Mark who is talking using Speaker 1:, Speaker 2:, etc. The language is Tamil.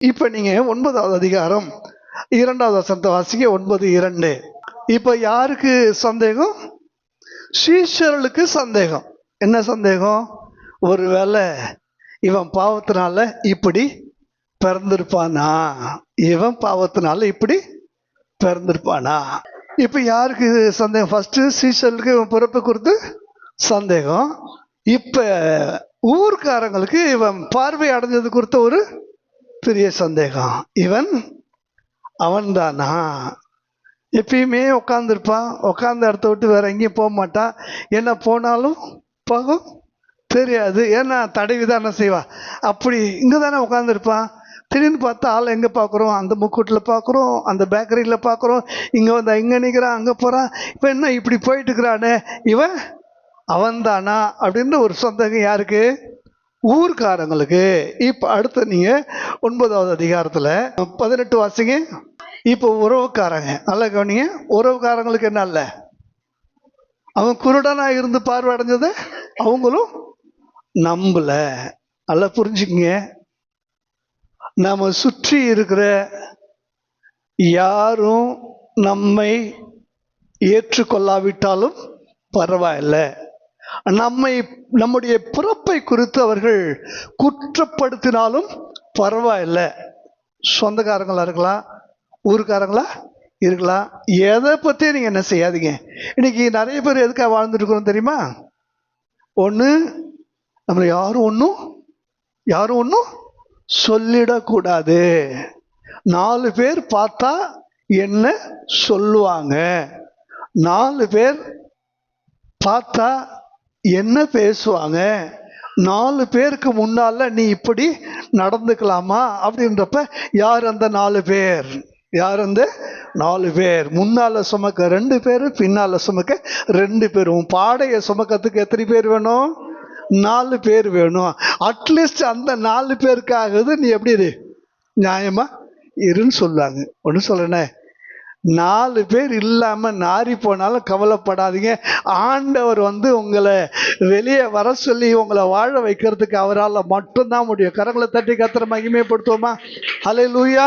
Speaker 1: இப்ப நீங்க 9வது அதிகாரம் 2வது வசனத்தை வாசிங்க. 9:2. இப்ப யாருக்கு சந்தேகம்? சீஷர்களுக்கு சந்தேகம். என்ன சந்தேகம்? ஒருவேளை இவன் பாவத்தினால இப்படி பிறந்திருப்பானா? இவன் பாவத்தினால இப்படி பிறந்திருப்பானா? இப்ப யாருக்கு சந்தேகம்? ஃபர்ஸ்ட் சீஷர்களுக்கு இவன் பிறப்பு குறித்து சந்தேகம். இப்ப ஊர்க்காரங்களுக்கு இவன் பார்வை அடைஞ்சது குறித்த ஒரு பெரிய சந்தேகம். இவன் அவன்தானா? எப்பயுமே உட்காந்துருப்பான், உட்காந்த இடத்த விட்டு வேற எங்கேயும் போக மாட்டான். என்ன போனாலும் போகும் தெரியாது, ஏன்னா தடவிதானே செய்வான். அப்படி இங்கே தானே உட்காந்துருப்பான். திடீர்னு பார்த்தா ஆள் எங்கே பார்க்குறோம்? அந்த முக்கூட்டில் பார்க்குறோம், அந்த பேக்கரியில் பார்க்குறோம், இங்கே வந்து இங்கே நிற்கிறான், அங்கே போகிறான். இப்போ என்ன இப்படி போயிட்டு இருக்கிறானே, இவன் அவன்தானா அப்படின்ற ஒரு சந்தேகம் யாருக்கு? ஊர்க்காரங்களுக்கு. இப்ப அடுத்து நீங்க 9வது அதிகாரத்துல 18 வாசிங்க. இப்ப உறவுக்காரங்க நல்ல கவனிங்க. உறவுக்காரங்களுக்கு என்ன இல்ல? அவன் குருடனா இருந்து பார்வை அடைஞ்சத அவங்களும் நம்பல. நல்லா புரிஞ்சுக்கங்க. நம்ம சுற்றி இருக்கிற யாரும் நம்மை ஏற்றுக்கொள்ளாவிட்டாலும் பரவாயில்லை. நம்முடைய பிறப்பை குறித்து அவர்கள் குற்றப்படுத்தினாலும் பரவாயில்லை. சொந்தக்காரங்களா இருக்கலாம், ஊருக்காரங்களா இருக்கலாம், எதை பத்தியும் நீங்க என்ன செய்யாதீங்க. இன்னைக்கு நிறைய பேர் எதுக்காக வாழ்ந்துட்டு இருக்கிறோம் தெரியுமா? ஒண்ணு, நம்மளை யாரும் ஒன்றும் சொல்லிடக்கூடாது. 4 பேர் பார்த்தா என்ன சொல்லுவாங்க, 4 பேர் பார்த்தா என்ன பேசுவாங்க, 4 பேருக்கு முன்னால நீ இப்படி நடந்துக்கலாமா அப்படின்றப்ப யார் அந்த 4 பேர்? யார் அந்த 4 பேர்? முன்னால சுமக்க 2 பேர், பின்னால சுமக்க 2 பேர். உன் பாடையை சுமக்கிறதுக்கு எத்தனை பேர் வேணும்? 4 பேர் வேணும். அட்லீஸ்ட் அந்த 4 பேருக்காகுது நீ எப்படி இரு, நியாயமா இருன்னு சொல்லுவாங்க. ஒன்று சொல்றேனே, 4 பேர் இல்லாம நாரி போனாலும் கவலைப்படாதீங்க. ஆண்டவர் உங்களை வெளியே வர சொல்லி உங்களை வாழ வைக்கிறதுக்கு அவரால் மட்டும்தான் முடியும். கரங்களை தட்டி கர்த்தரை மகிமைப்படுத்துவோமா? ஹல்லேலூயா.